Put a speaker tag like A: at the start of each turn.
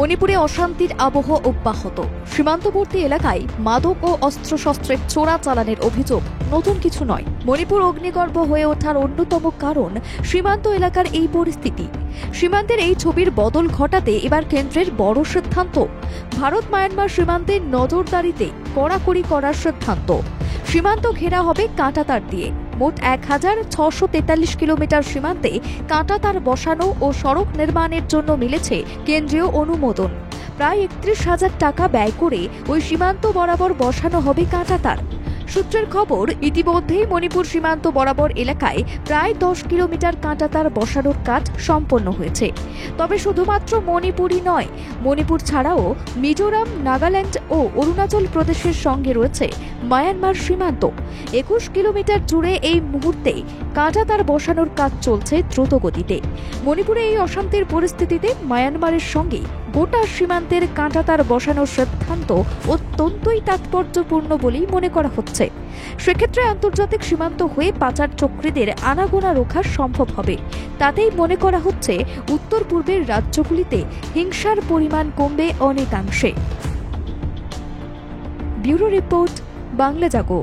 A: মণিপুরে অশান্তির আবহ অব্যাহত। সীমান্তবর্তী এলাকায় মাদক ও অস্ত্রশস্ত্রের চোরাচালানের অভিযোগ নতুন কিছু নয়। মণিপুর অগ্নিগর্ভ হয়ে ওঠার অন্যতম কারণ সীমান্ত এলাকার এই পরিস্থিতি। সীমান্তের এই ছবির বদল ঘটাতে এবার কেন্দ্রের বড় সিদ্ধান্ত। ভারত মায়ানমার সীমান্তে নজরদারিতে কড়াকড়ি করার সিদ্ধান্ত। সীমান্ত ঘেরা হবে কাঁটাতার দিয়ে। মোট ১,৬৪৩ কিলোমিটার সীমান্তে কাঁটাতার বসানো ও সড়ক নির্মাণের জন্য মিলেছে কেন্দ্রীয় অনুমোদন। প্রায় ৩১,০০০ টাকা ব্যয় করে ওই সীমান্ত বরাবর বসানো হবে কাঁটাতার। সূত্রের খবর, ইতিমধ্যেই মণিপুর সীমান্ত বরাবর এলাকায় প্রায় ১০ কিলোমিটার কাঁটাতার বসানোর কাজ সম্পন্ন হয়েছে। তবে শুধুমাত্র মণিপুরই নয়, মণিপুর ছাড়াও মিজোরাম, নাগাল্যান্ড ও অরুণাচল প্রদেশের সঙ্গে রয়েছে মায়ানমার সীমান্ত। ২১ কিলোমিটার জুড়ে এই মুহূর্তে কাঁটাতার বসানোর কাজ চলছে দ্রুতগতিতে। মণিপুরে এই অশান্তির পরিস্থিতিতে মায়ানমারের সঙ্গে গোটা সীমান্তের কাঁটাতার বসানোর সিদ্ধান্ত অত্যন্তই তাৎপর্যপূর্ণ বলেই মনে করা হচ্ছে। সেক্ষেত্রে আন্তর্জাতিক সীমান্ত হয়ে পাচার চক্রীদের আনাগোনা রোখা সম্ভব হবে। তাতেই মনে করা হচ্ছে উত্তর পূর্বের রাজ্যগুলিতে হিংসার পরিমাণ কমবে অনেকাংশে। ব্যুরো রিপোর্ট, বাংলা জাগো।